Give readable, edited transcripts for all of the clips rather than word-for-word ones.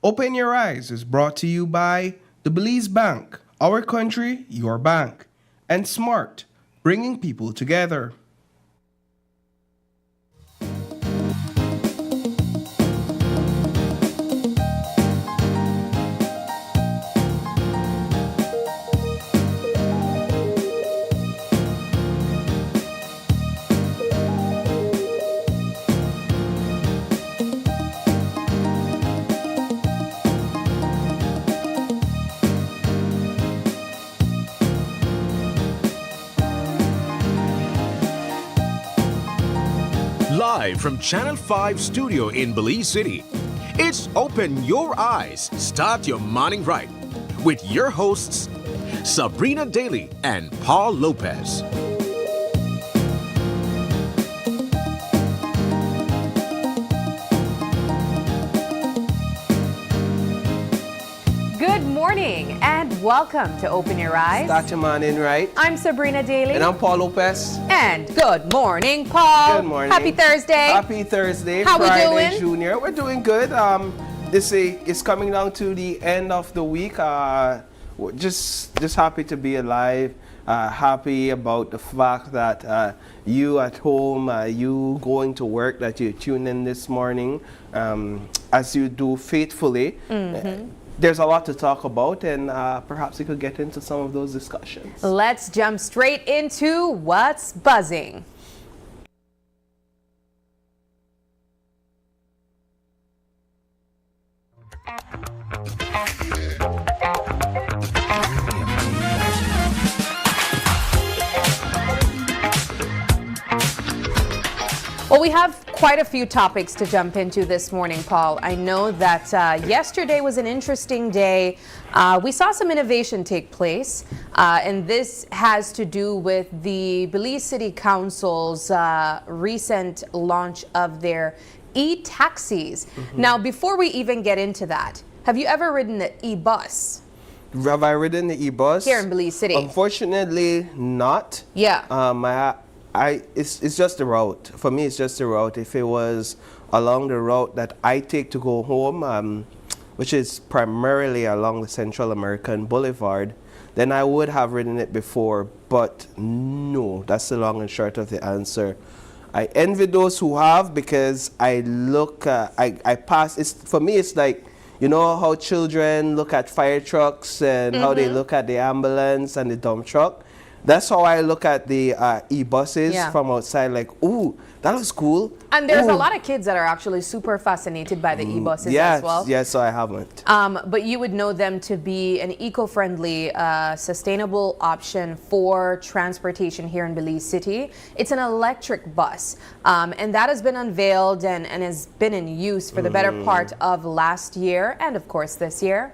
Open Your Eyes is brought to you by the Belize Bank, our country, your bank, and Smart, bringing people together. Live from Channel 5 studio in Belize City, it's Open Your Eyes, Start Your Morning Right with your hosts, Sabrina Daly and Paul Lopez. Good morning and welcome to Open Your Eyes. Start your morning right. I'm Sabrina Daly. And I'm Paul Lopez. And good morning, Paul. Good morning. Happy Thursday. Happy Thursday. How Friday, we doing? Junior. We're doing good. This is coming down to the end of the week. We're just happy to be alive. Happy about the fact that you at home, you going to work, that you tune in this morning, as you do faithfully. There's a lot to talk about, and perhaps we could get into some of those discussions. Let's jump straight into what's buzzing. Well, we have quite a few topics to jump into this morning, Paul. I know that yesterday was an interesting day. We saw some innovation take place, and this has to do with the Belize City Council's recent launch of their e-taxis. Now, before we even get into that, have you ever ridden the e-bus? Have I ridden the e-bus? Here in Belize City. Unfortunately, not. Yeah. It's just the route. For me, it's just the route. If it was along the route that I take to go home, which is primarily along the Central American Boulevard, then I would have ridden it before. But no, that's the long and short of the answer. I envy those who have, because I look, I pass. For me, it's like, you know how children look at fire trucks and how they look at the ambulance and the dump truck? That's how I look at the e-buses from outside, like, ooh, that looks cool. And there's a lot of kids that are actually super fascinated by the e-buses as well. Yes, so I haven't. But you would know them to be an eco-friendly, sustainable option for transportation here in Belize City. It's an electric bus, and that has been unveiled and has been in use for the better part of last year and, of course, this year.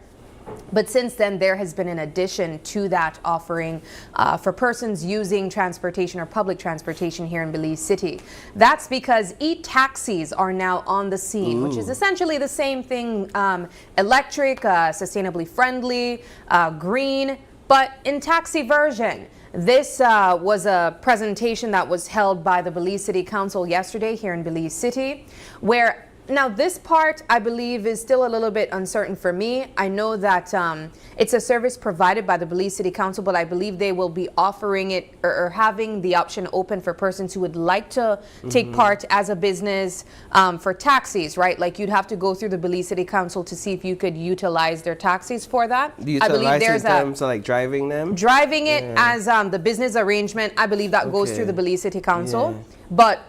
But since then, there has been an addition to that offering for persons using transportation or public transportation here in Belize City. That's because e-taxis are now on the scene, which is essentially the same thing, electric, sustainably friendly, green, but in taxi version. This was a presentation that was held by the Belize City Council yesterday here in Belize City, where now, this part, I believe, is still a little bit uncertain for me. I know that it's a service provided by the Belize City Council, but I believe they will be offering it or having the option open for persons who would like to take part as a business for taxis, right? Like, you'd have to go through the Belize City Council to see if you could utilize their taxis for that. I believe there's in terms of like driving them? Driving it as the business arrangement, I believe that goes through the Belize City Council. But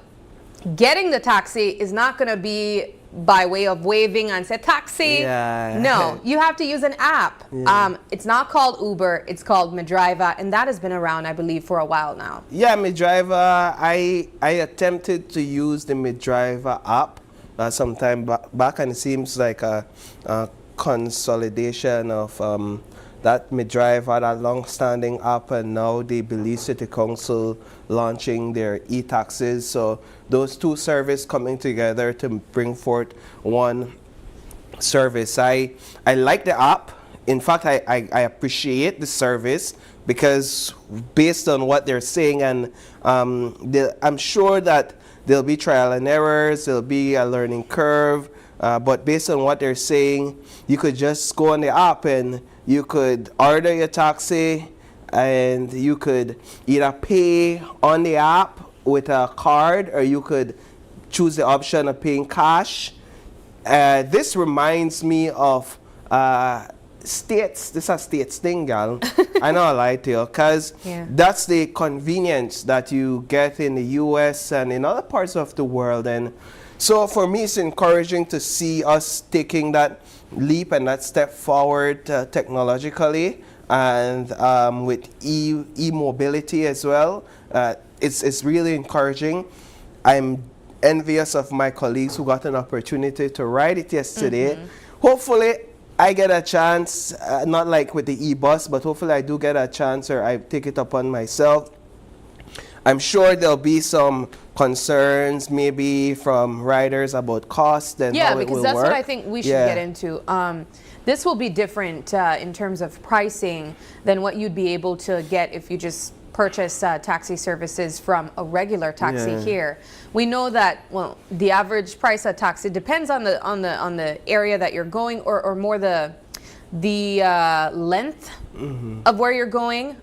getting the taxi is not going to be by way of waving and say taxi. No, you have to use an app. It's not called Uber, it's called Midriver, and that has been around, I believe, for a while now. Yeah, Midriver, I attempted to use the Midriver app some time back, and it seems like a consolidation of that Midriver, that long-standing app, and now the Belize City Council launching their e-taxis. So those two services coming together to bring forth one service. I like the app. In fact, I appreciate the service, because based on what they're saying, and I'm sure that there'll be trial and errors, there'll be a learning curve, But based on what they're saying, you could just go on the app and you could order your taxi, and you could either pay on the app with a card, or you could choose the option of paying cash. This reminds me of States. This is a States thing, gal. I know I lie to you, because that's the convenience that you get in the US and in other parts of the world. And so for me, it's encouraging to see us taking that leap and that step forward technologically, and with e-mobility as well. It's really encouraging. I'm envious of my colleagues who got an opportunity to ride it yesterday. Hopefully I get a chance, not like with the e-bus, but hopefully I do get a chance, or I take it upon myself. I'm sure there'll be some concerns maybe from riders about cost and how it will work. Yeah, because that's what I think we should get into. This will be different in terms of pricing than what you'd be able to get if you just purchase taxi services from a regular taxi here. We know that, well, the average price of taxi depends on the area that you're going, or more the length of where you're going,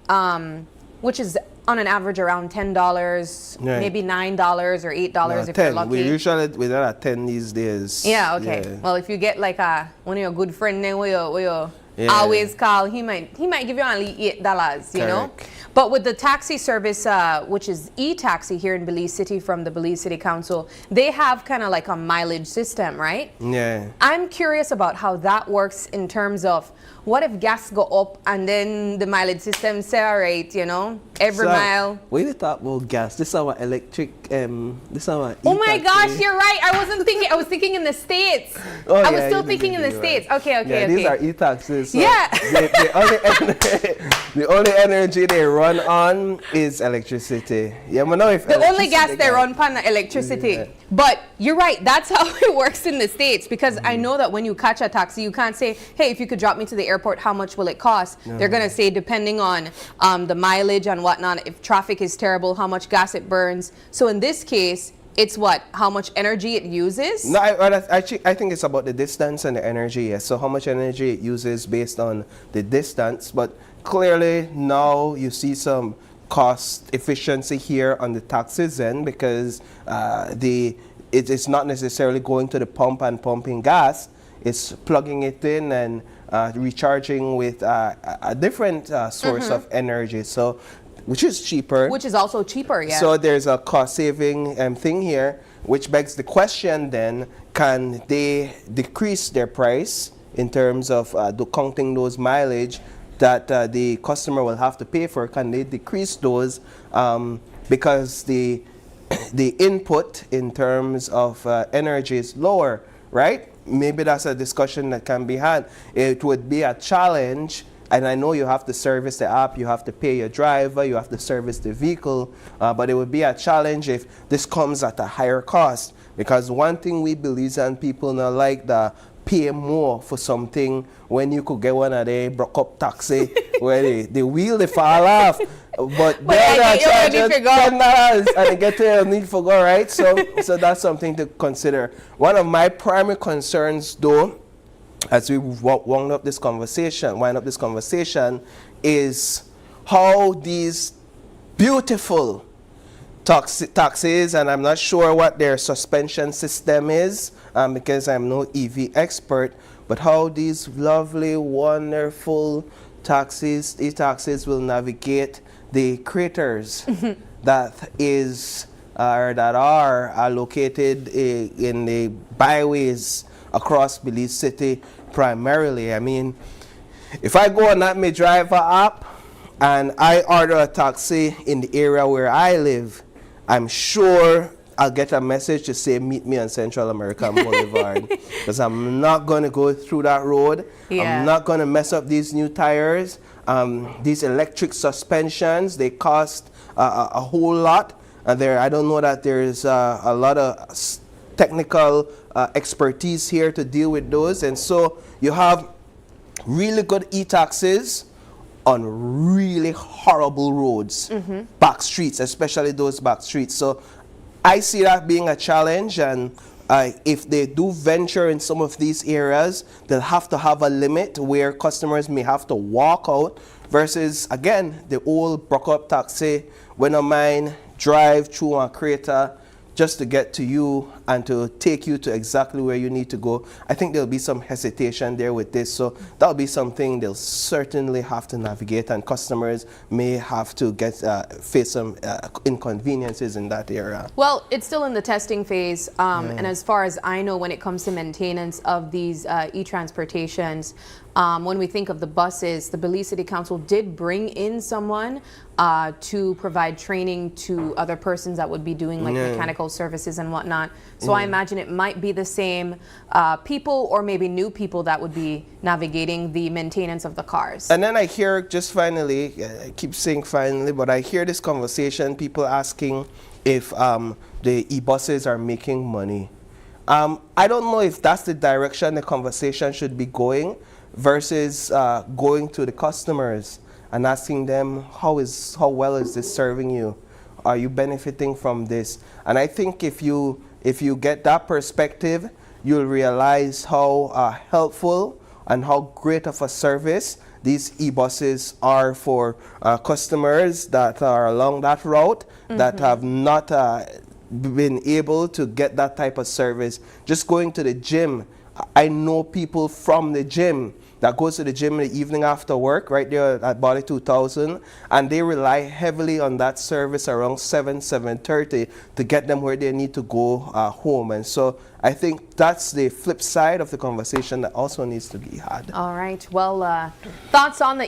which is on an average around $10, maybe $9 or $8 if you're lucky. We usually we're at 10 these days. Yeah, okay. Yeah. Well, if you get like one of your good friend then where you always call, he might give you only $8, you know. But with the taxi service, which is e-taxi here in Belize City from the Belize City Council, they have kind of like a mileage system, right? Yeah. I'm curious about how that works in terms of what if gas go up and then the mileage system say, all right, you know, every mile. We did talk about gas. This is our electric, this is our oh my gosh, you're right. I wasn't thinking, I was thinking in the States. I was still thinking in the States. Right. Okay. These are e-taxis. So the only energy they run on is electricity. Yeah, but know if the only gas they run on electricity. Yeah. But you're right, that's how it works in the States, because I know that when you catch a taxi, you can't say, hey, if you could drop me to the airport, how much will it cost? They're going to say, depending on the mileage and whatnot, if traffic is terrible, how much gas it burns. So in this case, it's what? How much energy it uses? No, I think it's about the distance and the energy, yes. So how much energy it uses based on the distance. But clearly now you see some cost efficiency here on the taxis end, because it's not necessarily going to the pump and pumping gas. It's plugging it in and recharging with a different source of energy. So, which is cheaper. Which is also cheaper, yeah. So there's a cost-saving thing here, which begs the question then, can they decrease their price in terms of counting those mileage that the customer will have to pay for? Can they decrease those because the input in terms of energy is lower, right? Maybe that's a discussion that can be had. It would be a challenge, and I know you have to service the app, you have to pay your driver, you have to service the vehicle, but it would be a challenge if this comes at a higher cost, because one thing we Belizean people not like the pay more for something when you could get one of the broke up taxi where the wheel they fall off, but they're charging $10 and they get to your need for go, right? So that's something to consider. One of my primary concerns, though, as we wind up this conversation, is how these beautiful taxis, and I'm not sure what their suspension system is, because I'm no EV expert, but how these lovely, wonderful e-taxis will navigate the craters that are located in the byways across Belize City primarily. I mean, if I go on that My Driver app and I order a taxi in the area where I live, I'm sure I'll get a message to say, meet me on Central American Boulevard, because I'm not going to go through that road. I'm not going to mess up these new tires. These electric suspensions, they cost a whole lot. I don't know that there's a lot of technical expertise here to deal with those. And so you have really good e-taxis on really horrible roads, back streets, especially those back streets. So I see that being a challenge, and if they do venture in some of these areas, they'll have to have a limit where customers may have to walk out versus, again, the old broke-up taxi, when a mine drive through a crater just to get to you and to take you to exactly where you need to go. I think there'll be some hesitation there with this, so that'll be something they'll certainly have to navigate, and customers may have to face some inconveniences in that area. Well, it's still in the testing phase, and as far as I know, when it comes to maintenance of these e-transportations, when we think of the buses, the Belize City Council did bring in someone to provide training to other persons that would be doing like mechanical services and whatnot. So I imagine it might be the same people or maybe new people that would be navigating the maintenance of the cars. And then I hear, just finally, I keep saying finally, but I hear this conversation, people asking if the e-buses are making money. I don't know if that's the direction the conversation should be going, versus going to the customers and asking them, how well is this serving you? Are you benefiting from this? And I think if you get that perspective, you'll realize how helpful and how great of a service these e-buses are for customers that are along that route that have not been able to get that type of service. Just going to the gym, I know people from the gym that goes to the gym in the evening after work, right there at Body 2000, and they rely heavily on that service around 7:30 to get them where they need to go home. And so I think that's the flip side of the conversation that also needs to be had. All right. Well, thoughts on the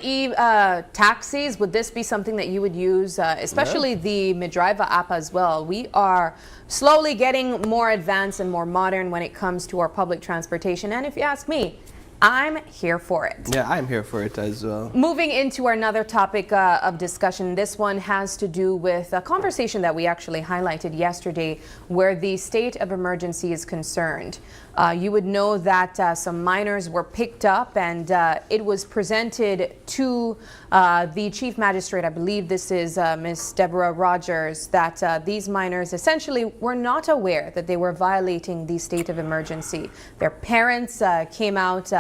taxis? Would this be something that you would use, especially the Midriva app as well? We are slowly getting more advanced and more modern when it comes to our public transportation. And if you ask me, I'm here for it. Yeah, I'm here for it as well. Moving into another topic of discussion, this one has to do with a conversation that we actually highlighted yesterday where the state of emergency is concerned. You would know that some minors were picked up and it was presented to the chief magistrate, I believe this is Ms. Deborah Rogers, that these minors essentially were not aware that they were violating the state of emergency. Their parents came out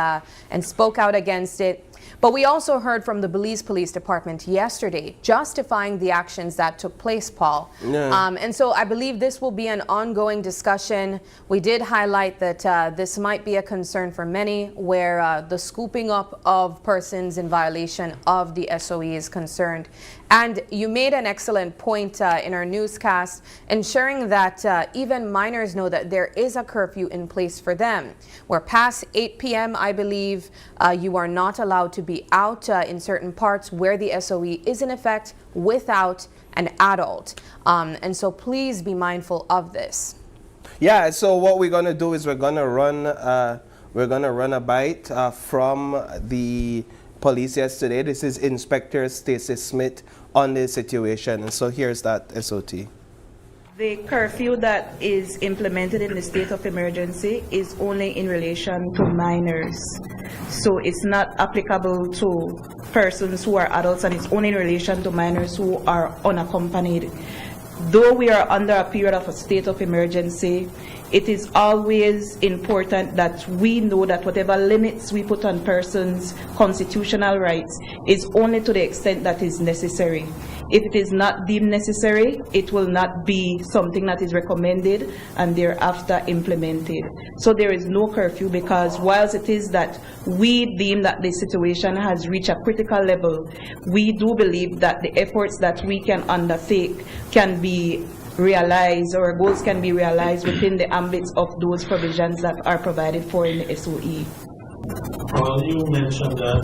and spoke out against it. But we also heard from the Belize Police Department yesterday justifying the actions that took place, Paul. Yeah. And so I believe this will be an ongoing discussion. We did highlight that this might be a concern for many where the scooping up of persons in violation of the SOE is concerned. And you made an excellent point in our newscast, ensuring that even minors know that there is a curfew in place for them. Where past 8 p.m., I believe, you are not allowed to be out in certain parts where the SOE is in effect without an adult. And so please be mindful of this. Yeah, so what we're going to do is we're going to run a bite from the police yesterday. This is Inspector Stacey Smith on the situation. And so here's that SOT. The curfew that is implemented in the state of emergency is only in relation to minors. So it's not applicable to persons who are adults, and it's only in relation to minors who are unaccompanied. Though we are under a period of a state of emergency, it is always important that we know that whatever limits we put on persons' constitutional rights is only to the extent that is necessary. If it is not deemed necessary, it will not be something that is recommended and thereafter implemented. So there is no curfew, because whilst it is that we deem that the situation has reached a critical level, we do believe that the efforts that we can undertake can be realized, or goals can be realized within the ambits of those provisions that are provided for in the SOE. Well, you mentioned that,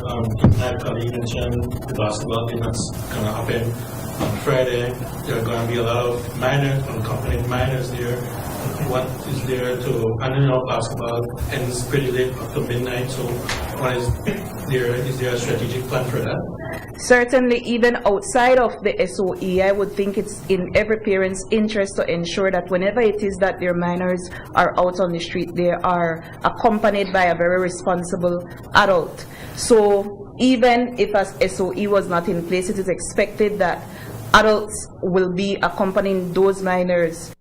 my colleague mentioned the basketball game that's going to happen on Friday. There are going to be a lot of minors, unaccompanied minors there. What is there to, and you know, basketball ends pretty late, up to midnight, so what is there a strategic plan for that? Certainly, even outside of the SOE, I would think it's in every parent's interest to ensure that whenever it is that their minors are out on the street, they are accompanied by a very responsible adult. So even if a SOE was not in place, it is expected that adults will be accompanying those minors.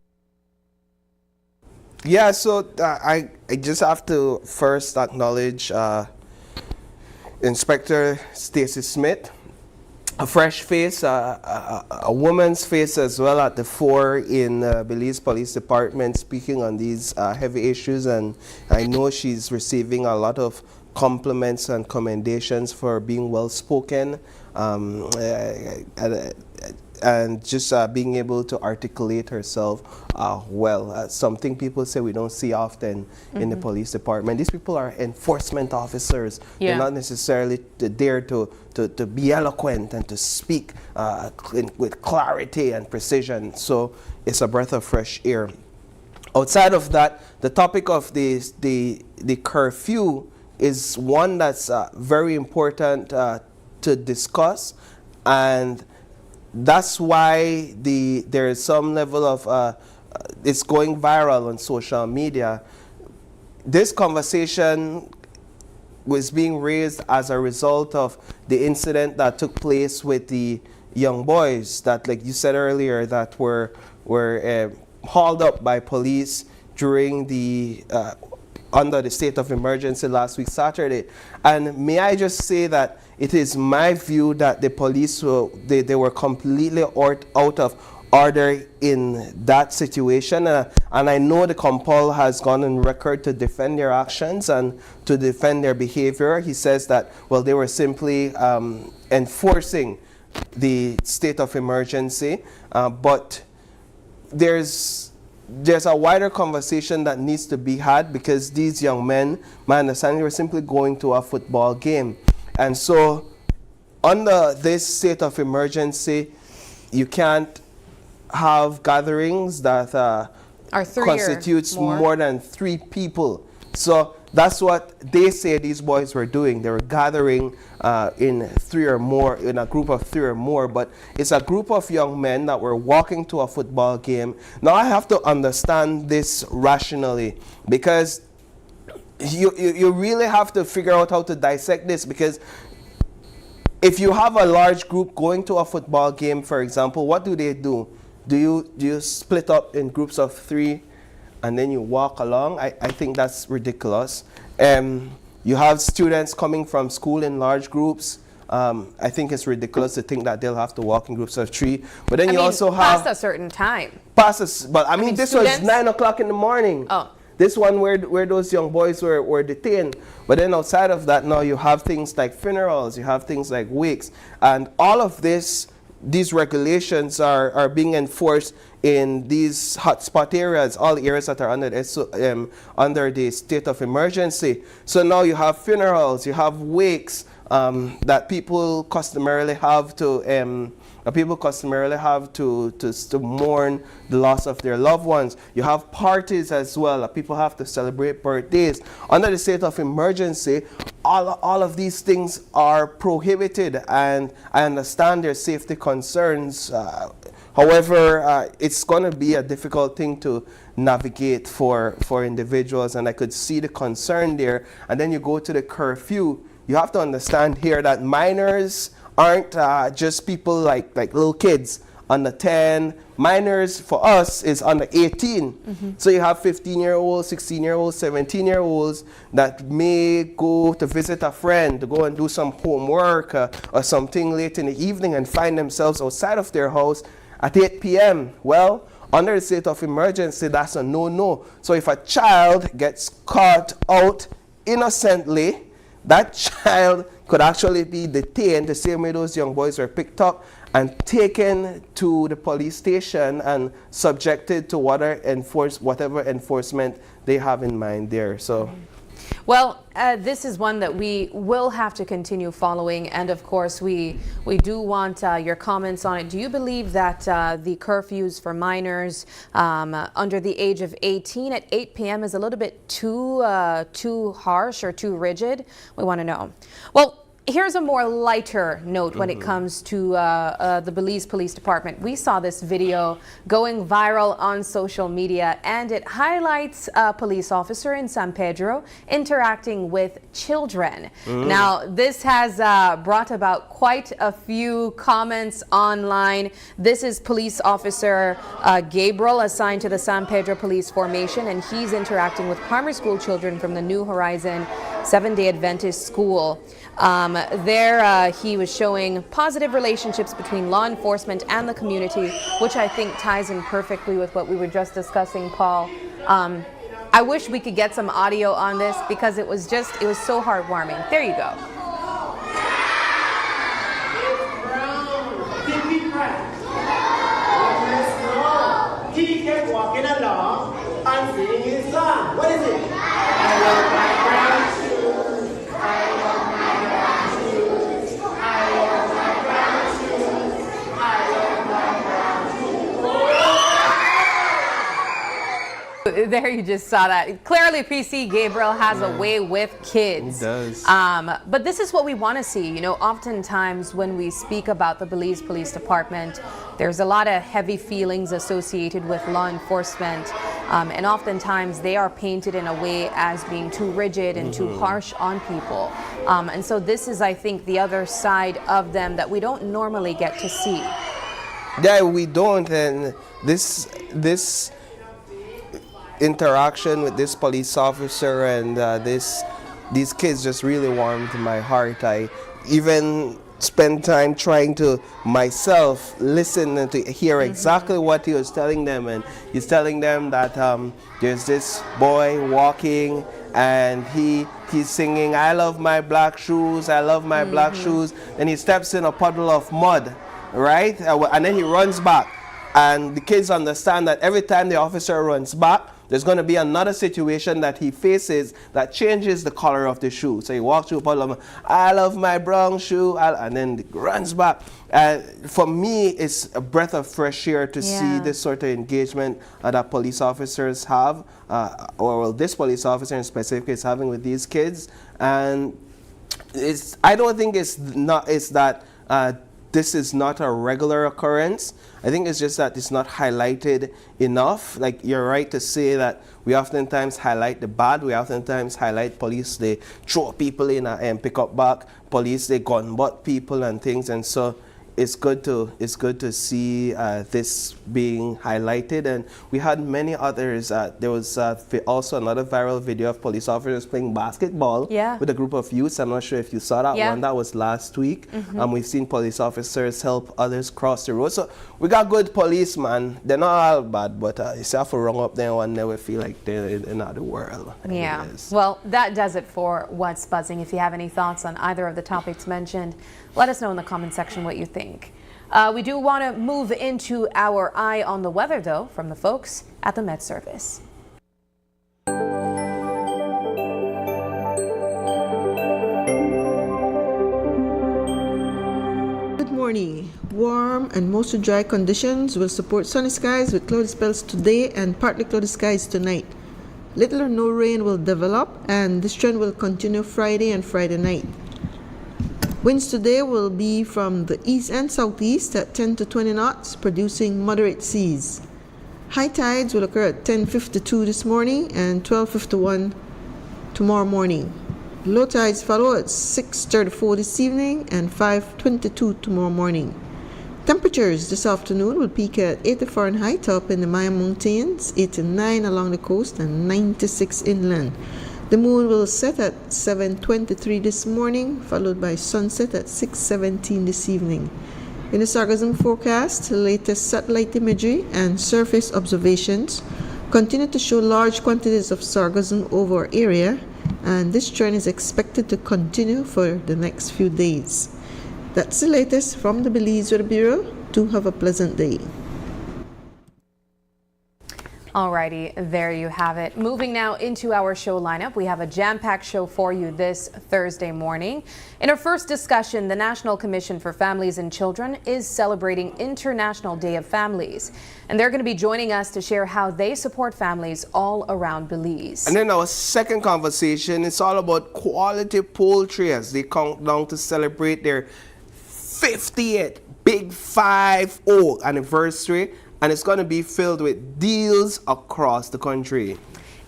Yeah, so I just have to first acknowledge Inspector Stacy Smith, a fresh face, a woman's face as well at the fore in Belize Police Department, speaking on these heavy issues, and I know she's receiving a lot of compliments and commendations for being well spoken, and just being able to articulate herself well. Something people say we don't see often in the police department. These people are enforcement officers. Yeah. They're not necessarily there to be eloquent and to speak with clarity and precision. So it's a breath of fresh air. Outside of that, the topic of the curfew is one that's very important to discuss, and that's why there is some level of it's going viral on social media. This conversation was being raised as a result of the incident that took place with the young boys that, like you said earlier, that were hauled up by police during the under the state of emergency last week Saturday. And may I just say that it is my view that the police they were completely out of order in that situation, and I know the Compol has gone on record to defend their actions and to defend their behavior. He says that, well, they were simply enforcing the state of emergency, but there's a wider conversation that needs to be had, because these young men, my understanding, were simply going to a football game. And so under this state of emergency, you can't have gatherings that constitutes more than 3 people. So that's what they say these boys were doing. They were gathering in 3 or more, in a group of 3 or more, but it's a group of young men that were walking to a football game. Now I have to understand this rationally, because you really have to figure out how to dissect this, because if you have a large group going to a football game, for example, what do? Do you split up in groups of 3 and then you walk along? I think that's ridiculous. You have students coming from school in large groups. I think it's ridiculous to think that they'll have to walk in groups of 3. But then you also have past a certain time. But I mean this students? was 9 o'clock in the morning. Oh. This one where those young boys were detained. But then outside of that, now you have things like funerals, you have things like wakes, and all of these regulations are being enforced in these hotspot areas, all the areas that are under the state of emergency. So now you have funerals, you have wakes that people customarily have to mourn the loss of their loved ones. You have parties as well. People have to celebrate birthdays. Under the state of emergency, all of these things are prohibited, and I understand their safety concerns. However, it's going to be a difficult thing to navigate for individuals, and I could see the concern there. And then you go to the curfew. You have to understand here that minors aren't just people like little kids under 10. Minors for us is under 18. Mm-hmm. So you have 15-year-olds, 16-year-olds, 17-year-olds that may go to visit a friend, to go and do some homework or something late in the evening and find themselves outside of their house at 8 p.m. Well, under the state of emergency, that's a no-no. So if a child gets caught out innocently, that child could actually be detained the same way those young boys were picked up and taken to the police station and subjected to whatever enforcement they have in mind there. So, well, this is one that we will have to continue following, and of course we do want your comments on it. Do you believe that the curfews for minors under the age of 18 at 8 p.m. is a little bit too harsh or too rigid? We want to know. Well, Here's a more lighter note when it comes to the Belize Police Department. We saw this video going viral on social media, and it highlights a police officer in San Pedro interacting with children. Now, this has brought about quite a few comments online. This is police officer Gabriel, assigned to the San Pedro Police Formation, and he's interacting with primary school children from the New Horizon Seventh-day Adventist School. There he was showing positive relationships between law enforcement and the community, which I think ties in perfectly with what we were just discussing, Paul. I wish we could get some audio on this because it was so heartwarming. There you go. He kept walking along and singing his song. What is it? I love my brown shoes. I love my brown shoes. I love my brown shoes. I love my brown shoes. There you just saw that. Clearly, PC Gabriel has a way with kids. He does. But this is what we want to see. You know, oftentimes when we speak about the Belize Police Department, there's a lot of heavy feelings associated with law enforcement. And oftentimes they are painted in a way as being too rigid and too harsh on people. And so this is, I think, the other side of them that we don't normally get to see. Yeah, we don't. And this interaction with this police officer and these kids just really warmed my heart. I even spent time trying to myself listen and to hear exactly what he was telling them. And he's telling them that there's this boy walking and he's singing, I love my black shoes, I love my black shoes. And he steps in a puddle of mud, right? And then he runs back. And the kids understand that every time the officer runs back, there's going to be another situation that he faces that changes the color of the shoe. So he walks through a puddle of, I love my brown shoe, and then runs back. For me, it's a breath of fresh air to see this sort of engagement that police officers have, or this police officer in specific is having with these kids. And I don't think it's that this is not a regular occurrence. I think it's just that it's not highlighted enough. Like, you're right to say that we oftentimes highlight the bad. We oftentimes highlight police, they throw people in and pick up back. Police, they gun butt people and things. And so it's good to see this being highlighted. And we had many others. There was also another viral video of police officers playing basketball with a group of youths. I'm not sure if you saw that one. That was last week. We've seen police officers help others cross the road. So we got good policemen. They're not all bad, but you have to run up there and never feel like they're in another world. Yeah. Well, that does it for What's Buzzing. If you have any thoughts on either of the topics mentioned, let us know in the comment section what you think. We do want to move into our eye on the weather, though, from the folks at the Met Service. Good morning. Warm and mostly dry conditions will support sunny skies with cloudy spells today and partly cloudy skies tonight. Little or no rain will develop, and this trend will continue Friday and Friday night. Winds today will be from the east and southeast at 10 to 20 knots, producing moderate seas. High tides will occur at 10:52 this morning and 12:51 tomorrow morning. Low tides follow at 6:34 this evening and 5:22 tomorrow morning. Temperatures this afternoon will peak at 80 Fahrenheit up in the Maya Mountains, 89 along the coast, and 96 inland. The moon will set at 7:23 this morning, followed by sunset at 6:17 this evening. In the sargassum forecast, the latest satellite imagery and surface observations continue to show large quantities of sargassum over our area, and this trend is expected to continue for the next few days. That's the latest from the Belize Weather Bureau. Do have a pleasant day. Alrighty, there you have it. Moving now into our show lineup, we have a jam-packed show for you this Thursday morning. In our first discussion, the National Commission for Families and Children is celebrating International Day of Families. And they're going to be joining us to share how they support families all around Belize. And then our second conversation is all about quality poultry as they count down to celebrate their 50th Big 5-0 anniversary. And it's going to be filled with deals across the country.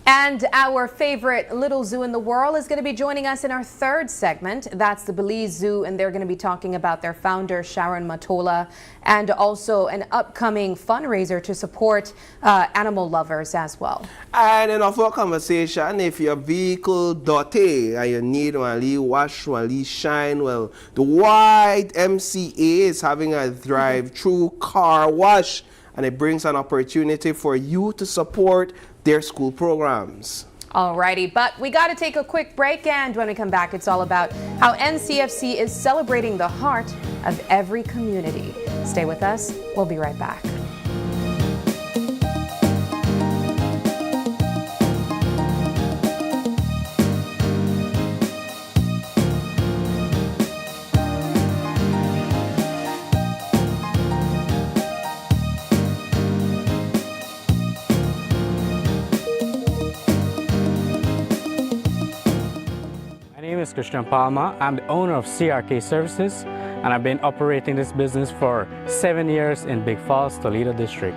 And our favorite little zoo in the world is going to be joining us in our third segment. That's the Belize Zoo, and they're going to be talking about their founder, Sharon Matola, and also an upcoming fundraiser to support animal lovers as well. And in our conversation, if your vehicle dirty and you need one little wash, one little shine, well, the YMCA is having a drive-through car wash, and it brings an opportunity for you to support their school programs. Alrighty, but we got to take a quick break, and when we come back, it's all about how NCFC is celebrating the heart of every community. Stay with us. We'll be right back. My name is Christian Palma. I'm the owner of CRK Services, and I've been operating this business for 7 years in Big Falls, Toledo District.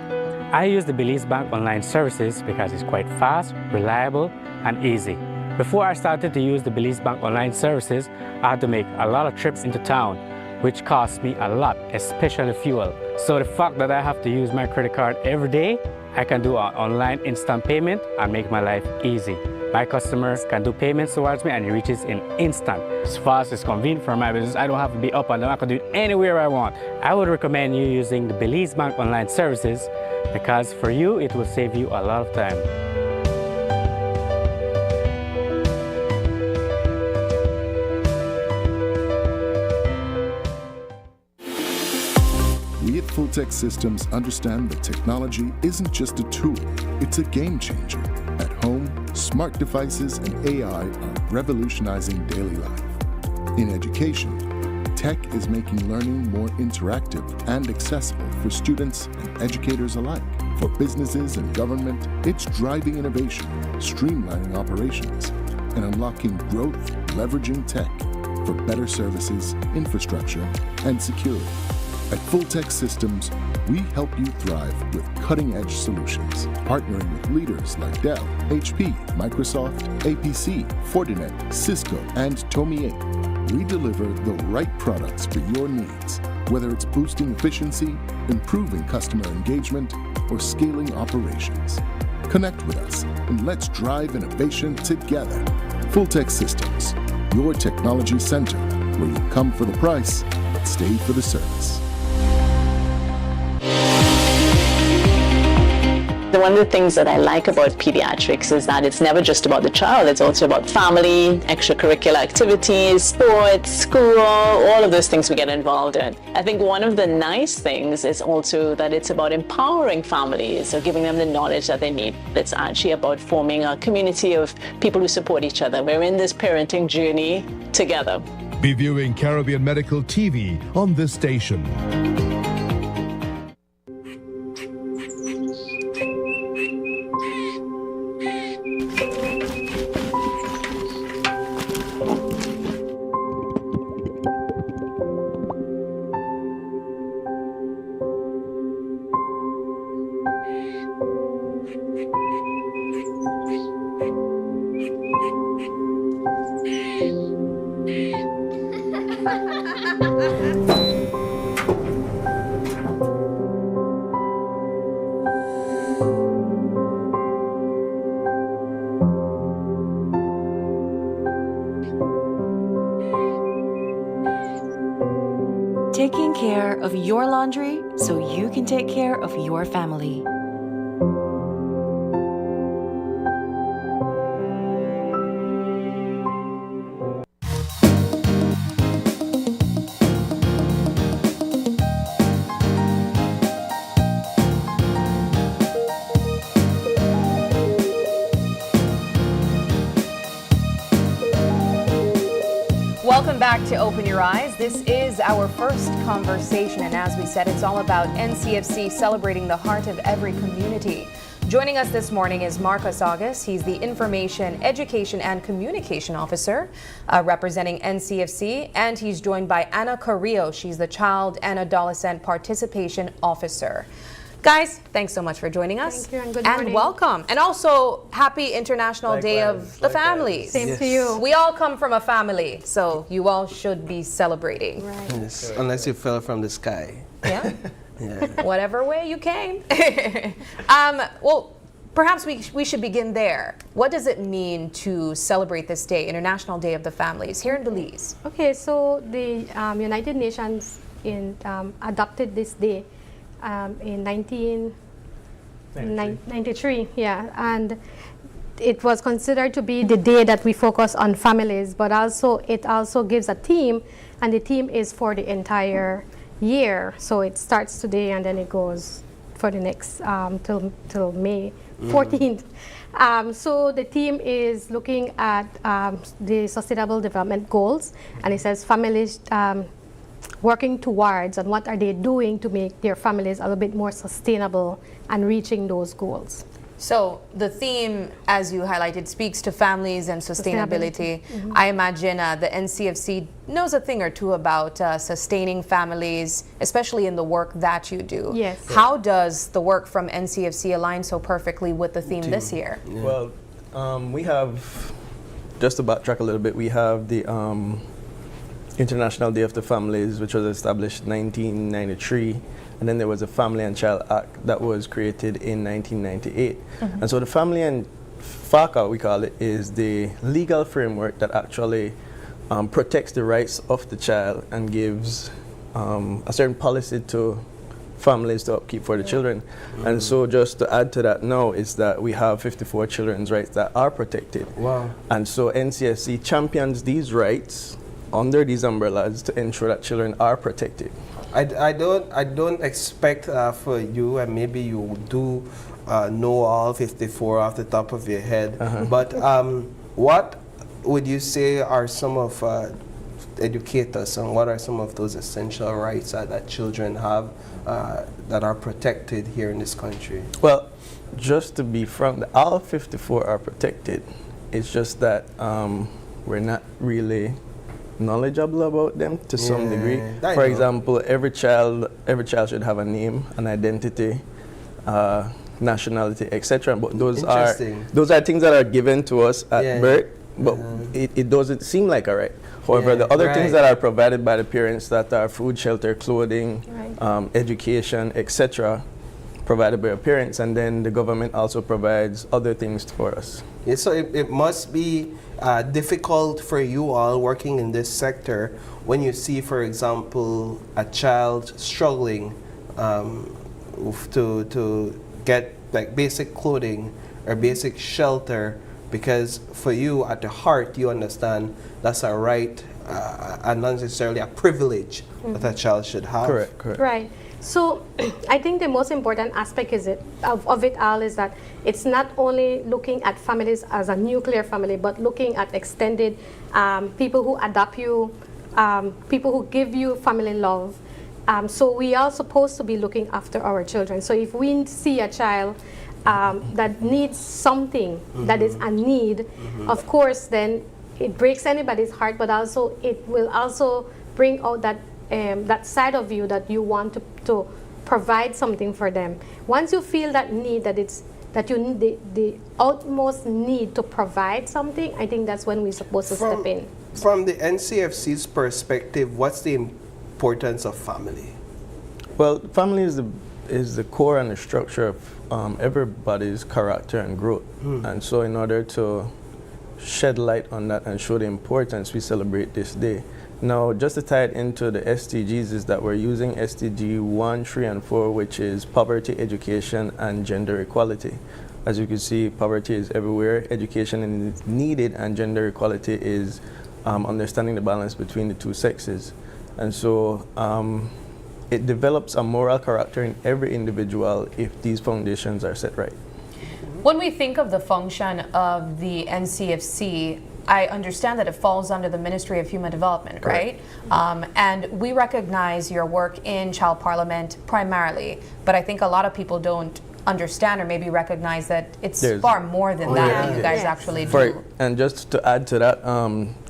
I use the Belize Bank online services because it's quite fast, reliable, and easy. Before I started to use the Belize Bank online services, I had to make a lot of trips into town, which cost me a lot, especially fuel. So the fact that I have to use my credit card every day, I can do an online instant payment and make my life easy. My customers can do payments towards me and it reaches in instant. It's fast, it's convenient for my business. I don't have to be up and down. I can do it anywhere I want. I would recommend you using the Belize Bank online services because for you, it will save you a lot of time. We at Fulltech Systems understand that technology isn't just a tool, it's a game changer. At home, smart devices and AI are revolutionizing daily life. In education, tech is making learning more interactive and accessible for students and educators alike. For businesses and government, it's driving innovation, streamlining operations, and unlocking growth, leveraging tech for better services, infrastructure, and security. At Fulltech Systems, we help you thrive with cutting-edge solutions, partnering with leaders like Dell, HP, Microsoft, APC, Fortinet, Cisco, and Tomie. We deliver the right products for your needs, whether it's boosting efficiency, improving customer engagement, or scaling operations. Connect with us and let's drive innovation together. Fulltech Systems, your technology center, where you come for the price, but stay for the service. One of the things that I like about pediatrics is that it's never just about the child, it's also about family, extracurricular activities, sports, school, all of those things we get involved in. I think one of the nice things is also that it's about empowering families, so giving them the knowledge that they need. It's actually about forming a community of people who support each other. We're in this parenting journey together. Be viewing Caribbean Medical TV on this station. Taking care of your laundry so you can take care of your family. Welcome back to Open Your Eyes. This is our first conversation, and as we said, it's all about NCFC celebrating the heart of every community. Joining us this morning is Marcus August. He's the Information, Education, and Communication Officer representing NCFC, and he's joined by Anna Carrillo. She's the Child and Adolescent Participation Officer. Guys, thanks so much for joining us. Thank you, and good morning. And welcome. And also, happy International Day of the Families. Same to you. We all come from a family, so you all should be celebrating. Right. Yes, unless you fell from the sky. Yeah? Yeah. Whatever way you came. Well, perhaps we should begin there. What does it mean to celebrate this day, International Day of the Families, here in Belize? Okay, so the United Nations adopted this day in 1993, yeah, and it was considered to be the day that we focus on families, but also it also gives a theme, and the theme is for the entire year. So it starts today and then it goes for the next till May 14th. So the theme is looking at the Sustainable Development Goals, and it says families working towards, and what are they doing to make their families a little bit more sustainable and reaching those goals. So the theme, as you highlighted, speaks to families and sustainability. I imagine the NCFC knows a thing or two about sustaining families, especially in the work that you do. Yes. How does the work from NCFC align so perfectly with the theme this year? Yeah. Well, we have, just to backtrack a little bit, we have the International Day of the Families, which was established in 1993. And then there was a Family and Child Act that was created in 1998. And so the Family and FACA, we call it, is the legal framework that actually protects the rights of the child and gives a certain policy to families to upkeep for the children. And so just to add to that now is that we have 54 children's rights that are protected. Wow. And so NCFC champions these rights under these umbrellas to ensure that children are protected. I don't expect for you, and maybe you do know all 54 off the top of your head, but what would you say are some of, educate us on what are some of those essential rights that children have that are protected here in this country? Well, just to be frank, all 54 are protected. It's just that we're not really knowledgeable about them to some degree. For example, every child should have a name, an identity, nationality, etc. But those are things that are given to us at birth, but it doesn't seem like a right. However, the other things that are provided by the parents, that are food, shelter, clothing, education, etc., provided by our parents, and then the government also provides other things for us. Yeah, so it must be difficult for you all working in this sector when you see, for example, a child struggling to get like basic clothing or basic shelter, because for you at the heart you understand that's a right and not necessarily a privilege that a child should have. Correct. Right. So I think the most important aspect of it all is that it's not only looking at families as a nuclear family, but looking at extended people who adopt you, people who give you family love. So we are supposed to be looking after our children. So if we see a child that needs something, that is a need, of course, then it breaks anybody's heart, but also it will also bring out that side of you that you want to provide something for them. Once you feel that need, that you need the utmost need to provide something, I think that's when we're supposed to step in. From the NCFC's perspective, what's the importance of family? Well, family is the core and the structure of everybody's character and growth. And so in order to shed light on that and show the importance, we celebrate this day. Now, just to tie it into the SDGs, is that we're using SDG 1, 3, and 4, which is poverty, education, and gender equality. As you can see, poverty is everywhere, education is needed, and gender equality is understanding the balance between the two sexes. And so it develops a moral character in every individual if these foundations are set right. When we think of the function of the NCFC, I understand that it falls under the Ministry of Human Development, right? And we recognize your work in Child Parliament primarily, but I think a lot the people don't understand or maybe recognize that it's far more than that you guys actually do. And just to add to that,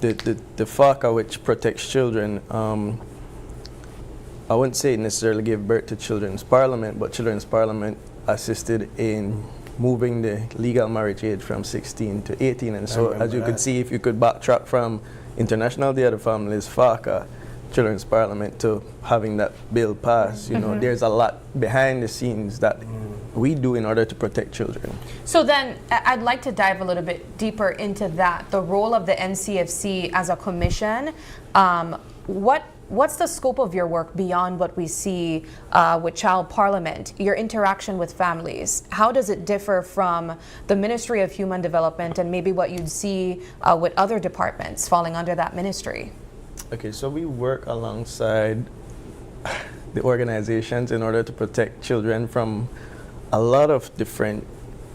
the FACA, which protects children, I wouldn't say it necessarily gave birth to Children's Parliament, but Children's Parliament assisted in moving the legal marriage age from 16 to 18. And so, as you could see, if you could backtrack from International Day of the Families, FACA, Children's Parliament, to having that bill passed, you know, there's a lot behind the scenes that we do in order to protect children. So then, I'd like to dive a little bit deeper into that, the role of the NCFC as a commission. What's the scope of your work beyond what we see with Child Parliament, your interaction with families? How does it differ from the Ministry of Human Development and maybe what you'd see with other departments falling under that ministry? Okay, so we work alongside the organizations in order to protect children from a lot of different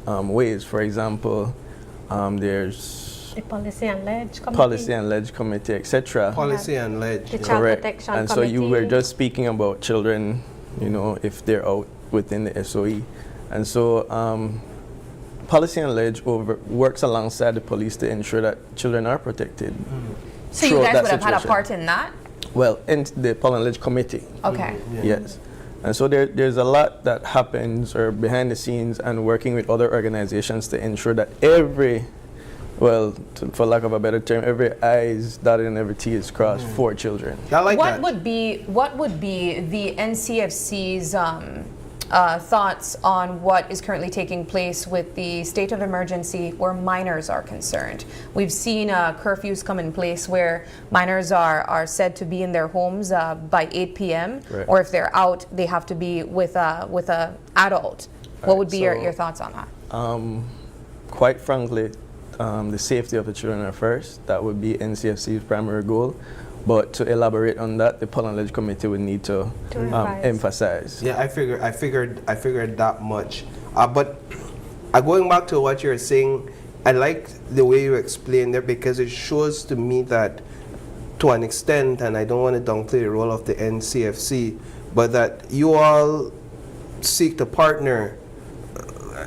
ways. For example, there's the Policy and Ledge Committee, etc. Policy and Ledge. The Child Protection And so you were just speaking about children, you know, if they're out within the SOE. And so Policy and Ledge works alongside the police to ensure that children are protected. So you guys would have had a part in that? Well, in the Policy and Ledge Committee. Okay. Yes. And so there's a lot that happens or behind the scenes and working with other organizations to ensure that for lack of a better term, every I is dotted and every T is crossed for children. I like that. What would be the NCFC's thoughts on what is currently taking place with the state of emergency where minors are concerned? We've seen curfews come in place where minors are said to be in their homes by 8 p.m. Or if they're out, they have to be with a adult. What would be your thoughts on that? Quite frankly, the safety of the children are first. That would be NCFC's primary goal. But to elaborate on that, the Policy and Ledge Committee would need to emphasize. Yeah, I figured that much. But going back to what you're saying, I like the way you explained it because it shows to me that, to an extent, and I don't want to downplay the role of the NCFC, but that you all seek to partner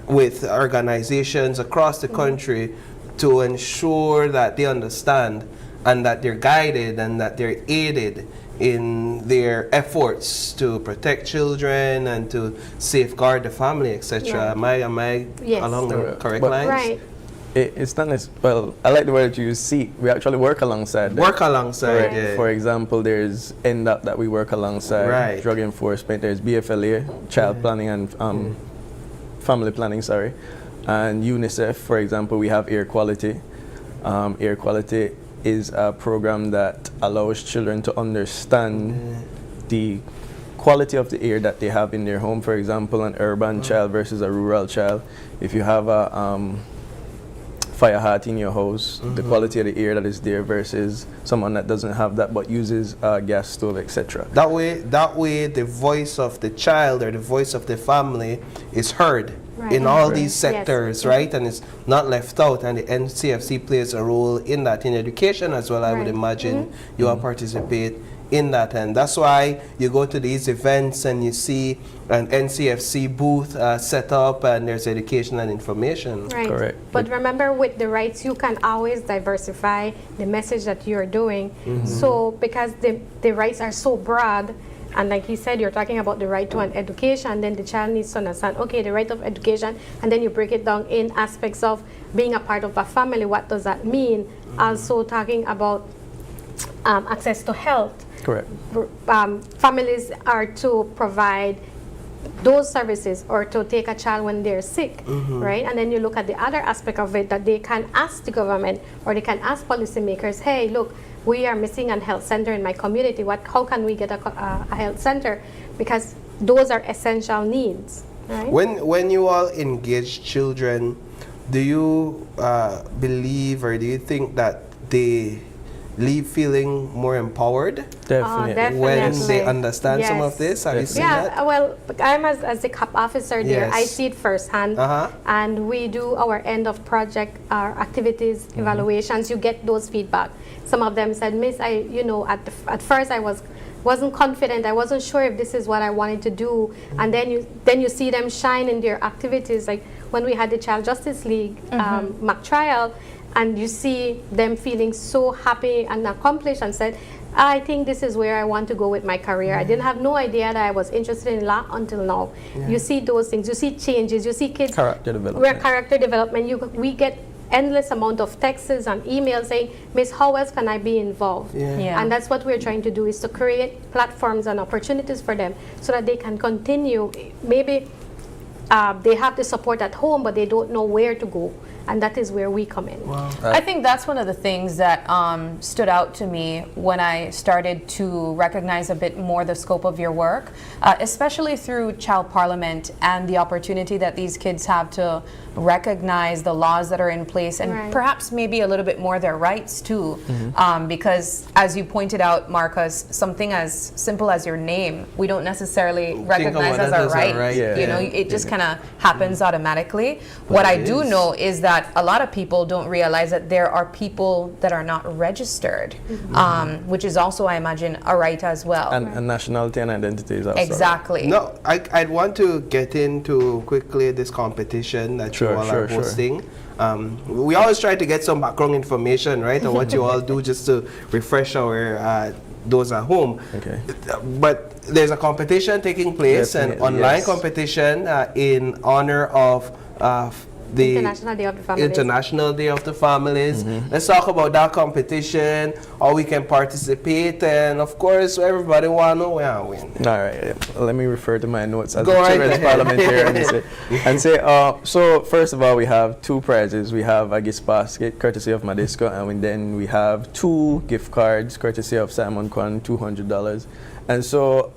with organizations across the country to ensure that they understand and that they're guided and that they're aided in their efforts to protect children and to safeguard the family, etc. Right. Am I along the correct lines? Right. It's not well, I like the word you see. We actually work alongside. Yeah. For example, there's NDAP that we work alongside, drug enforcement. There's BFLA, child planning and family planning, and UNICEF, for example. We have air quality. Air quality is a program that allows children to understand the quality of the air that they have in their home. For example, an urban child versus a rural child. If you have a fire heart in your house, the quality of the air that is there versus someone that doesn't have that but uses a gas stove, etc. That way the voice of the child or the voice of the family is heard in all these sectors, right? And it's not left out, and the NCFC plays a role in that, in education as well. I would imagine you all participate in that, and that's why you go to these events and you see an NCFC booth set up and there's education and information. Right. Correct. But remember, with the rights, you can always diversify the message that you're doing. So because the rights are so broad, and like he said, you're talking about the right to an education, then the child needs to understand, okay, the right of education, and then you break it down in aspects of being a part of a family. What does that mean? Also talking about access to health. Correct. Families are to provide those services or to take a child when they're sick, right? And then you look at the other aspect of it, that they can ask the government or they can ask policymakers, hey, look, we are missing a health center in my community. How can we get a health center? Because those are essential needs, right? When you all engage children, do you believe or do you think that they leave feeling more empowered? Definitely. When they understand some of Yes. this? Have you seen that? Yeah, well, I'm as the CAP officer there, I Yes. see it firsthand. And we do our end of project activities, evaluations. You get those feedback. Some of them said, Miss, at first I wasn't confident. I wasn't sure if this is what I wanted to do. And then you see them shine in their activities. Like when we had the Child Justice League mock trial, and you see them feeling so happy and accomplished and said, I think this is where I want to go with my career. I didn't have no idea that I was interested in law until now. You see those things. You see changes. You see kids. Character development. Where character development. We get endless amount of texts and emails saying, Miss, how else can I be involved? And that's what we're trying to do, is to create platforms and opportunities for them so that they can continue. Maybe they have the support at home, but they don't know where to go. And that is where we come in. I think that's one of the things that stood out to me when I started to recognize a bit more the scope of your work, especially through Child Parliament and the opportunity that these kids have to recognize the laws that are in place and perhaps maybe a little bit more their rights too. Because as you pointed out, Marcus, something as simple as your name, we don't necessarily recognize as our right. You know, it just kind of happens automatically. What I do know is that a lot of people don't realize that there are people that are not registered, which is also, I imagine, a right as well. And nationality and identity is also exactly. No, I'd want to get into quickly this competition that you all are hosting. We always try to get some background information, right, on what you all do, just to refresh our those at home. But there's a competition taking place, an online competition in honor of the International Day of the Families. International Day of the Families. Let's talk about that competition, how we can participate, and of course, everybody want to know where I win. All right, let me refer to my notes as Go a right children's parliamentarian and say, so first of all, we have 2 prizes. We have a gift basket, courtesy of Madisco, and then we have 2 gift cards, courtesy of Simon Kwan, $200. And so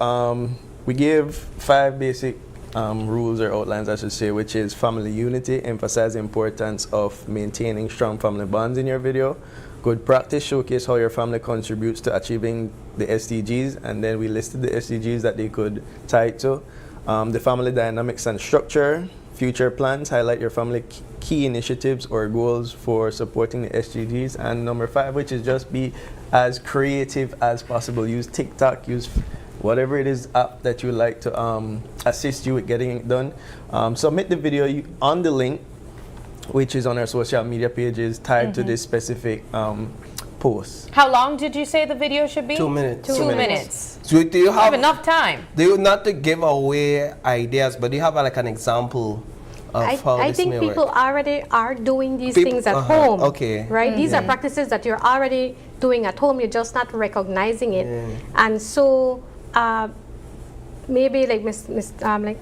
we give 5 basic rules or outlines, I should say, which is family unity, emphasize the importance of maintaining strong family bonds in your video. Good practice, showcase how your family contributes to achieving the SDGs, and then we listed the SDGs that they could tie it to. The family dynamics and structure, future plans, highlight your family key initiatives or goals for supporting the SDGs. And number 5, which is just be as creative as possible. Use TikTok, use whatever it is app that you like to assist you with getting it done. Submit the video on the link, which is on our social media pages tied to this specific post. How long did you say the video should be? 2 minutes. 2 minutes. So do you have enough time? Do you not to give away ideas, but do you have like an example of how I this think may people work? already are doing these things at home. Okay. Right? These are practices that you're already doing at home. You're just not recognizing it. And so maybe like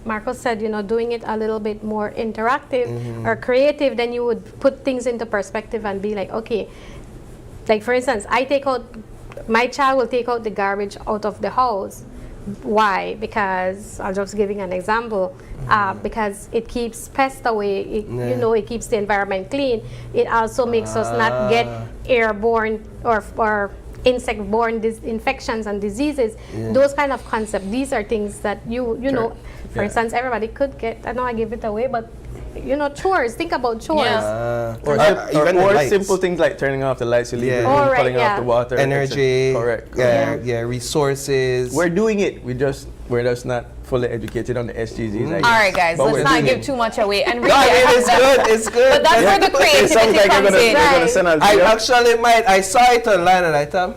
Marcos said, doing it a little bit more interactive or creative, then you would put things into perspective and be like, okay, like for instance, my child will take out the garbage out of the house. Why? Because I'm just giving an example. Because it keeps pests away. It keeps the environment clean. It also makes us not get airborne or insect-borne infections and diseases. Those kind of concepts. These are things that you know. For instance, everybody could get. I know I give it away, but chores. Think about chores. Or simple things like turning off the lights, you leave the room, cutting off the water. Energy. Correct. Resources. We're doing it. We're just not fully educated on the SDGs. All right, guys, let's not give too much away. And really, it's good. But that's where the creativity comes in. I saw it online and I thought,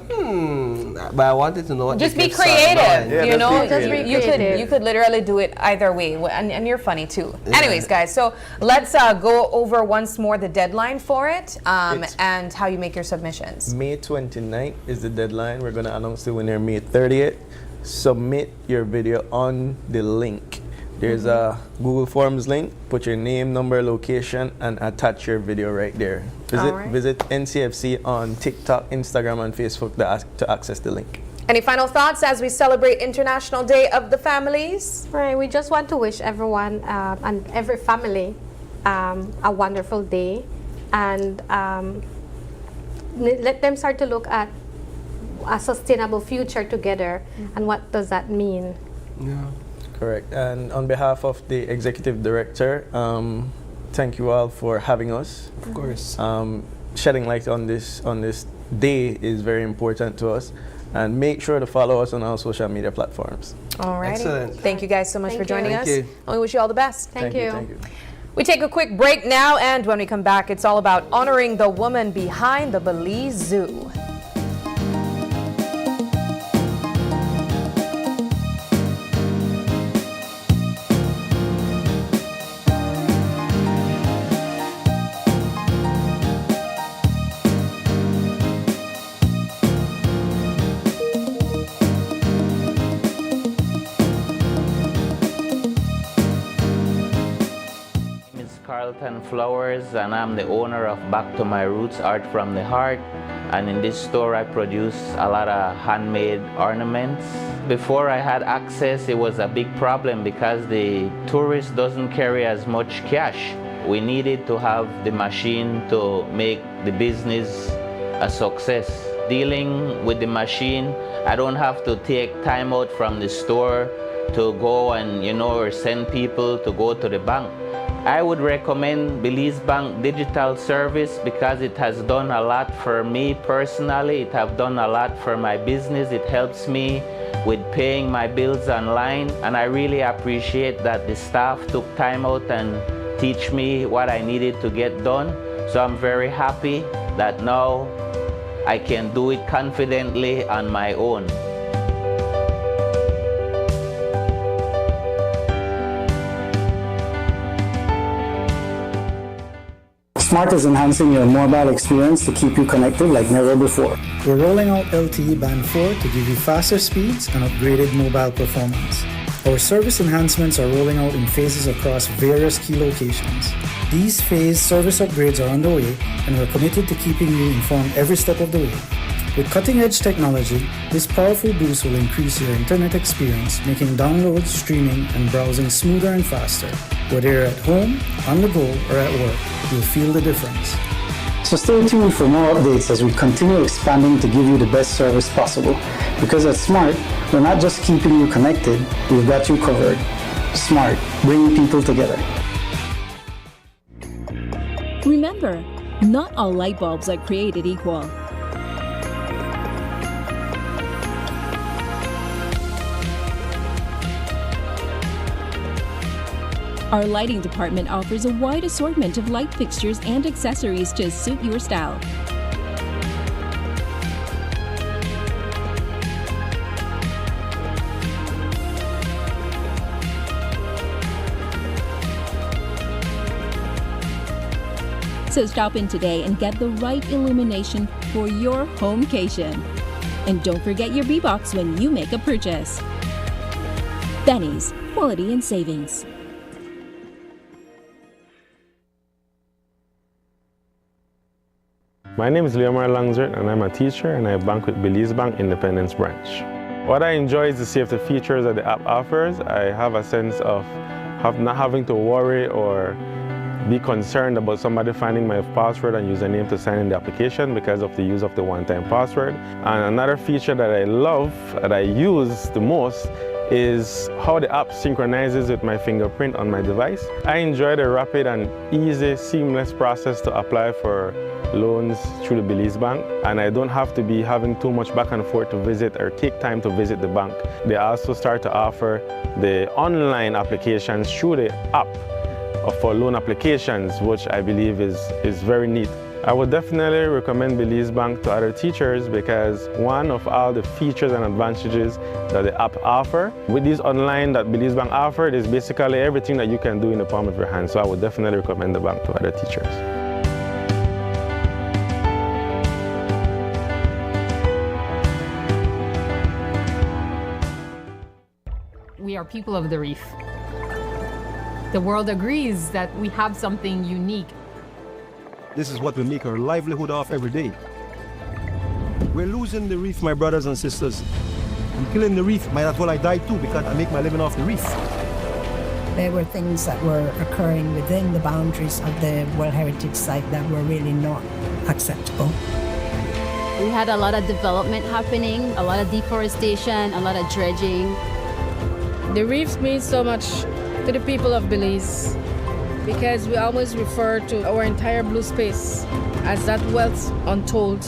but I wanted to know what. Just be creative. You could literally do it either way, and you're funny too. Anyways, guys, so let's go over once more the deadline for it and how you make your submissions. May 29th is the deadline. We're going to announce the winner May 30th. Submit your video on the link. There's a Google Forms link. Put your name, number, location, and attach your video right there. Visit NCFC on TikTok, Instagram, and Facebook to access the link. Any final thoughts as we celebrate International Day of the Families? Right, we just want to wish everyone and every family a wonderful day, and let them start to look at a sustainable future together, and what does that mean? Yeah. Correct. And on behalf of the executive director, thank you all for having us. Of course. Shedding light on this day is very important to us. And make sure to follow us on our social media platforms. All right. Excellent. Thank you guys so much for joining us. Thank you. And we wish you all the best. Thank you. Thank you. We take a quick break now, and when we come back, it's all about honoring the woman behind the Belize Zoo. Flowers, and I'm the owner of Back to My Roots Art from the Heart, and in this store I produce a lot of handmade ornaments. Before I had access, it was a big problem because the tourist doesn't carry as much cash. We needed to have the machine to make the business a success. Dealing with the machine, I don't have to take time out from the store to go and or send people to go to the bank. I would recommend Belize Bank digital service because it has done a lot for me personally. It has done a lot for my business. It helps me with paying my bills online, and I really appreciate that the staff took time out and teach me what I needed to get done. So I'm very happy that now I can do it confidently on my own. Smart is enhancing your mobile experience to keep you connected like never before. We're rolling out LTE Band 4 to give you faster speeds and upgraded mobile performance. Our service enhancements are rolling out in phases across various key locations. These phased service upgrades are underway, and we're committed to keeping you informed every step of the way. With cutting-edge technology, this powerful boost will increase your internet experience, making downloads, streaming, and browsing smoother and faster. Whether you're at home, on the go, or at work, you'll feel the difference. So stay tuned for more updates as we continue expanding to give you the best service possible. Because at Smart, we're not just keeping you connected, we've got you covered. Smart, bringing people together. Remember, not all light bulbs are created equal. Our lighting department offers a wide assortment of light fixtures and accessories to suit your style. So stop in today and get the right illumination for your homecation. And don't forget your B-Box when you make a purchase. Benny's, quality and savings. My name is Leomar Langzert, and I'm a teacher, and I bank with Belize Bank Independence Branch. What I enjoy is the safety features that the app offers. I have a sense of not having to worry or be concerned about somebody finding my password and username to sign in the application because of the use of the one-time password. And another feature that I love, that I use the most, is how the app synchronizes with my fingerprint on my device. I enjoy the rapid and easy, seamless process to apply for loans through the Belize Bank, and I don't have to be having too much back and forth to visit or take time to visit the bank. They also start to offer the online applications through the app for loan applications, which I believe is very neat. I would definitely recommend Belize Bank to other teachers because one of all the features and advantages that the app offer, with these online that Belize Bank offered, is basically everything that you can do in the palm of your hand. So I would definitely recommend the bank to other teachers. We are people of the reef. The world agrees that we have something unique. This is what we make our livelihood off every day. We're losing the reef, my brothers and sisters. I'm killing the reef. Might as well I die too because I make my living off the reef. There were things that were occurring within the boundaries of the World Heritage Site that were really not acceptable. We had a lot of development happening, a lot of deforestation, a lot of dredging. The reefs mean so much to the people of Belize because we always refer to our entire blue space as that wealth untold.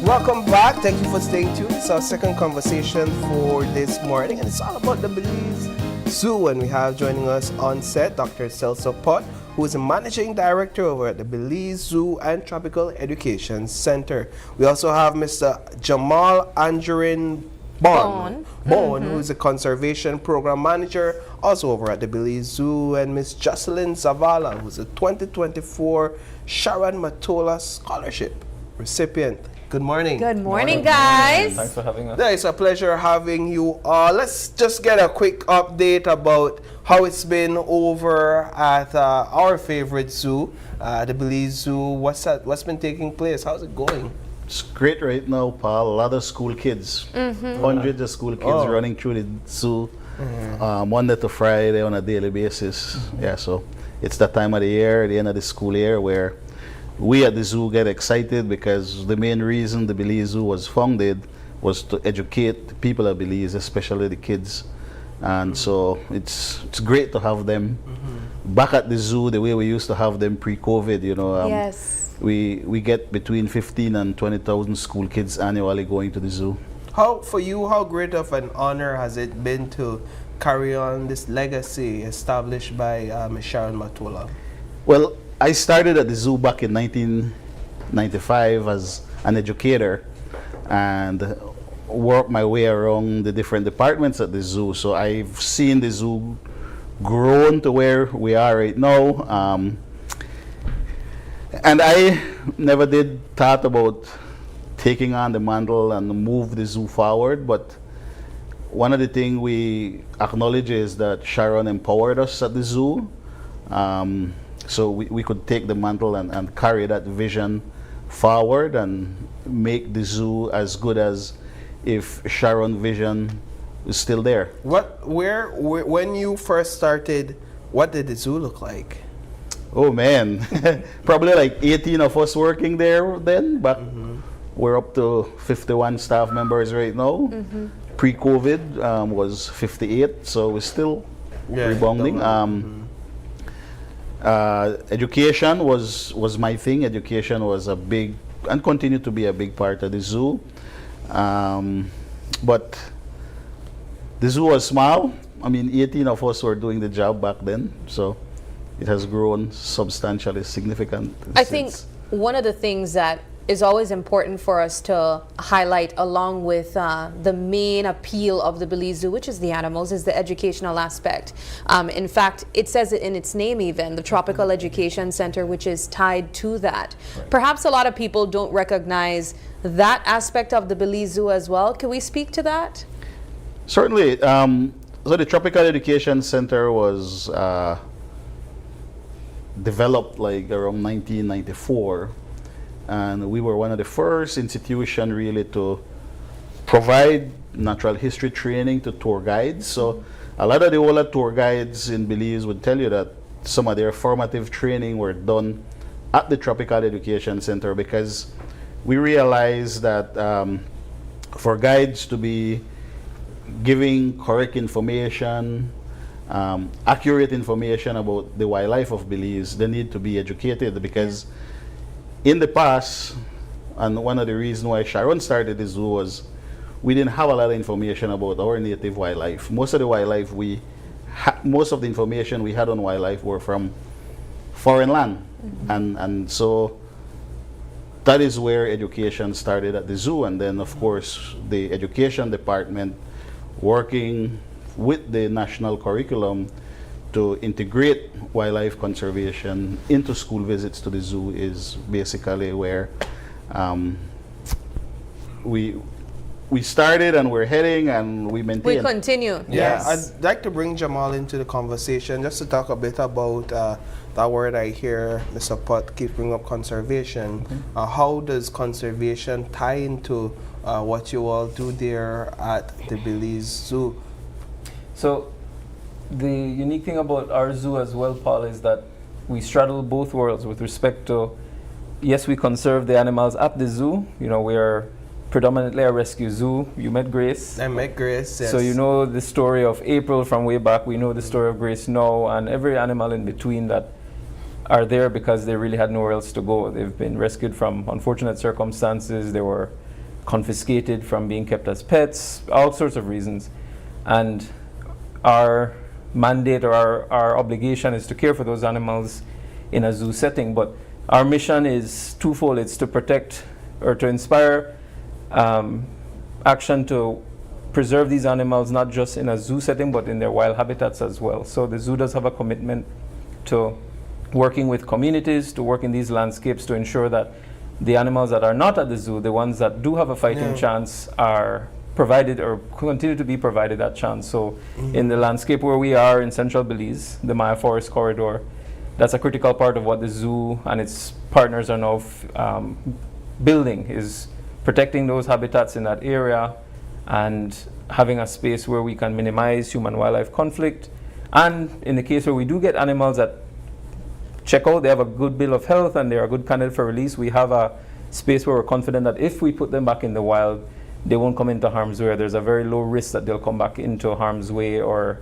Welcome back. Thank you for staying tuned. It's our second conversation for this morning, and it's all about the Belize Zoo. And we have joining us on set Dr. Celso Pot, who is a managing director over at the Belize Zoo and Tropical Education Center. We also have Mr. Jamal Angerin Bond, who is a conservation program manager, also over at the Belize Zoo, and Ms. Jocelyn Zavala, who's a 2024 Sharon Matola Scholarship recipient. Good morning. Good morning, guys. Thanks for having us. Yeah, it's a pleasure having you. Let's just get a quick update about how it's been over at our favorite zoo, the Belize Zoo. What's been taking place? How's it going? It's great right now, Paul. A lot of school kids, hundreds of school kids running through the zoo Monday to Friday on a daily basis. Yeah, so it's that time of the year, the end of the school year, where we at the zoo get excited because the main reason the Belize Zoo was founded was to educate the people of Belize, especially the kids. And so it's great to have them back at the zoo the way we used to have them pre-COVID. You know, yes. We get between 15 and 20,000 school kids annually going to the zoo. How great of an honor has it been to carry on this legacy established by Ms. Sharon Matola? Well, I started at the zoo back in 1995 as an educator and worked my way around the different departments at the zoo. So I've seen the zoo grown to where we are right now. And I never did thought about taking on the mantle and move the zoo forward. But one of the things we acknowledge is that Sharon empowered us at the zoo. So we could take the mantle and carry that vision forward and make the zoo as good as if Sharon's vision is still there. When you first started, what did the zoo look like? Oh man, probably like 18 of us working there then, but we're up to 51 staff members right now. Pre-COVID was 58, so we're still rebounding. Education was my thing. Education was a big and continued to be a big part of the zoo. But the zoo was small. I mean, 18 of us were doing the job back then, so it has grown substantially significant. I think one of the things that is always important for us to highlight, along with the main appeal of the Belize Zoo, which is the animals, is the educational aspect. In fact, it says it in its name even, the Tropical Education Center, which is tied to that. Right. Perhaps a lot of people don't recognize that aspect of the Belize Zoo as well. Can we speak to that? Certainly. So the Tropical Education Center was developed like around 1994. And we were one of the first institutions really to provide natural history training to tour guides. So a lot of the older tour guides in Belize would tell you that some of their formative training were done at the Tropical Education Center, because we realized that for guides to be giving correct information, accurate information about the wildlife of Belize, they need to be educated, because in the past, and one of the reasons why Sharon started the zoo was we didn't have a lot of information about our native wildlife. Most of the wildlife most of the information we had on wildlife were from foreign land. And so that is where education started at the zoo. And then of course the education department, working with the national curriculum to integrate wildlife conservation into school visits to the zoo, is basically where we we started and we're heading and we maintain. We continue. Yeah, Yes. I'd like to bring Jamal into the conversation just to talk a bit about that word I hear Mr. Putt keep bringing up, conservation. How does conservation tie into what you all do there at the Belize Zoo? So the unique thing about our zoo as well, Paul, is that we straddle both worlds with respect to, yes, we conserve the animals at the zoo. You know, we are predominantly a rescue zoo. You met Grace. I met Grace, yes. So you know the story of April from way back. We know the story of Grace now, and every animal in between that are there because they really had nowhere else to go. They've been rescued from unfortunate circumstances. They were confiscated from being kept as pets, all sorts of reasons. And our mandate or our obligation is to care for those animals in a zoo setting. But our mission is twofold. It's to protect or to inspire action to preserve these animals, not just in a zoo setting, but in their wild habitats as well. So the zoo does have a commitment to working with communities, to work in these landscapes to ensure that the animals that are not at the zoo, the ones that do have a fighting chance, are provided or continue to be provided that chance. So in the landscape where we are in central Belize, the Maya Forest Corridor, that's a critical part of what the zoo and its partners are now building, is protecting those habitats in that area and having a space where we can minimize human-wildlife conflict. And in the case where we do get animals that check out, they have a good bill of health and they are a good candidate for release, we have a space where we're confident that if we put them back in the wild, they won't come into harm's way. There's a very low risk that they'll come back into harm's way or,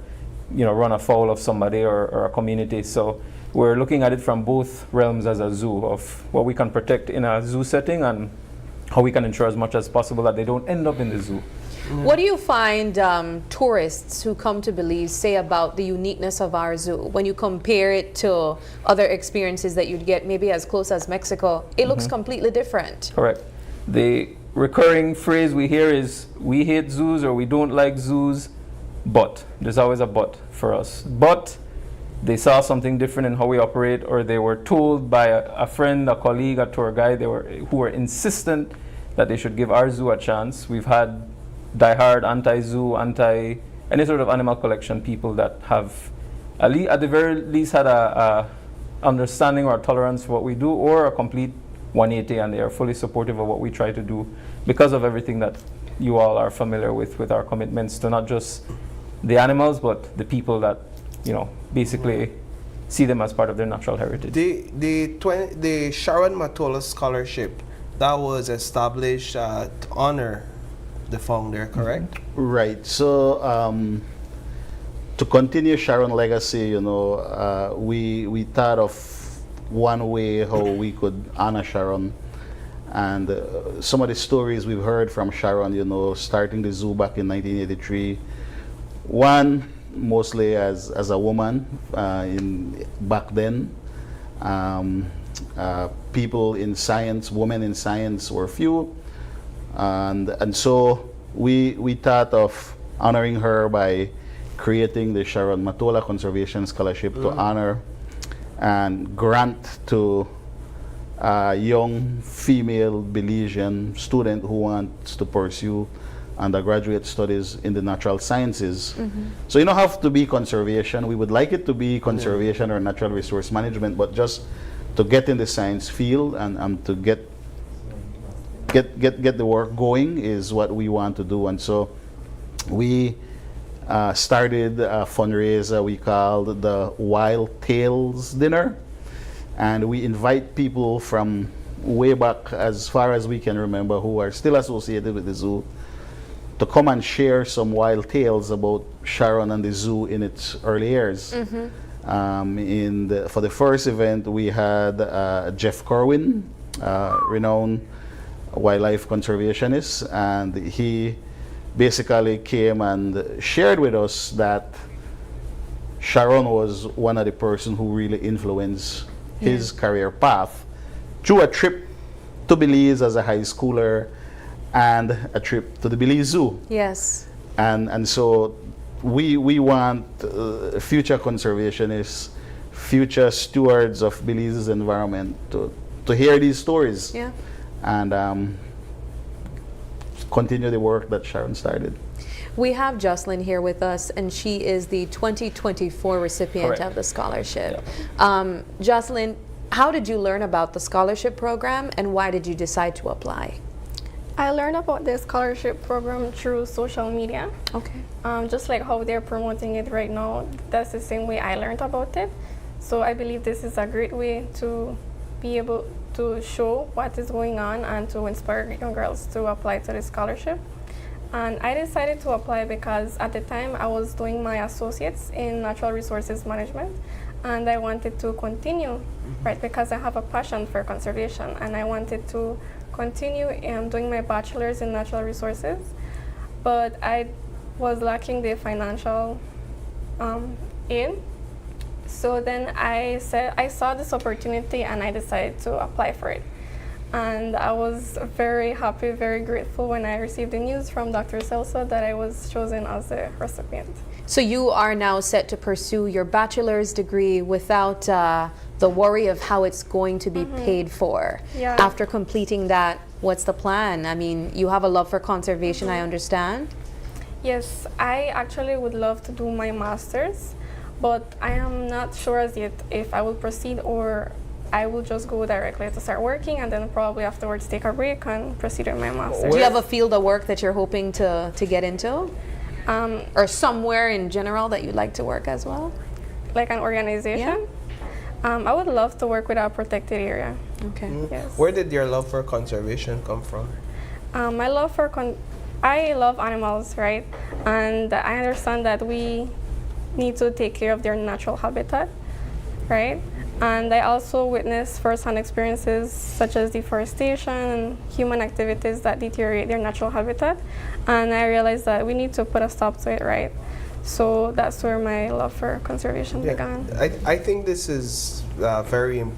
you know, run afoul of somebody or a community. So we're looking at it from both realms as a zoo, of what we can protect in a zoo setting and how we can ensure as much as possible that they don't end up in the zoo. What do you find tourists who come to Belize say about the uniqueness of our zoo when you compare it to other experiences that you'd get maybe as close as Mexico? It looks completely different. Correct. The recurring phrase we hear is, we hate zoos or we don't like zoos, but. There's always a but for us. But they saw something different in how we operate, or they were told by a friend, a colleague, a tour guide, who were insistent that they should give our zoo a chance. We've had diehard anti-zoo, any sort of animal collection people that have at the very least had a understanding or a tolerance for what we do, or a complete 180, and they are fully supportive of what we try to do because of everything that you all are familiar with our commitments to not just the animals but the people that, you know, basically see them as part of their natural heritage. The Sharon Matola Scholarship, that was established to honor the founder, correct? Right. So to continue Sharon's legacy, you know, we thought of one way how we could honor Sharon, and some of the stories we've heard from Sharon, you know, starting the zoo back in 1983. One, mostly as a woman back then. People in science, women in science were few, and so we thought of honoring her by creating the Sharon Matola Conservation Scholarship to honor and grant to a young female Belizean student who wants to pursue undergraduate studies in the natural sciences. So you don't have to be conservation. We would like it to be conservation or natural resource management, but just to get in the science field and to get the work going is what we want to do. And so we started a fundraiser we called the Wild Tales Dinner, and we invite people from way back as far as we can remember who are still associated with the zoo to come and share some wild tales about Sharon and the zoo in its early years. For the first event, we had Jeff Corwin, renowned wildlife conservationist, and he basically came and shared with us that Sharon was one of the persons who really influenced his career path through a trip to Belize as a high schooler and a trip to the Belize Zoo. Yes. And so we want future conservationists, future stewards of Belize's environment to hear these stories. Yeah. And continue the work that Sharon started. We have Jocelyn here with us, and she is the 2024 recipient Correct. of the scholarship. Jocelyn, how did you learn about the scholarship program, and why did you decide to apply? I learned about the scholarship program through social media. Okay. Just like how they're promoting it right now, that's the same way I learned about it. So I believe this is a great way to be able to show what is going on and to inspire young girls to apply to the scholarship. And I decided to apply because at the time I was doing my associates in natural resources management, and I wanted to continue, right, because I have a passion for conservation, and I wanted to continue doing my bachelor's in natural resources, but I was lacking the financial aid. So then I saw this opportunity and I decided to apply for it. And I was very happy, very grateful when I received the news from Dr. Celsa that I was chosen as the recipient. So you are now set to pursue your bachelor's degree without the worry of how it's going to be paid for. Yeah. After completing that, what's the plan? I mean, you have a love for conservation, I understand. Yes, I actually would love to do my master's, but I am not sure as yet if I will proceed or I will just go directly to start working and then probably afterwards take a break and proceed with my master's. Do you have a field of work that you're hoping to get into? Or somewhere in general that you'd like to work as well? Like an organization? Yeah. I would love to work with a protected area. Okay. Yes. Where did your love for conservation come from? My love for I love animals, right? And I understand that we need to take care of their natural habitat, right? And I also witnessed first-hand experiences such as deforestation and human activities that deteriorate their natural habitat. And I realized that we need to put a stop to it, right? So that's where my love for conservation began. I think this is very important.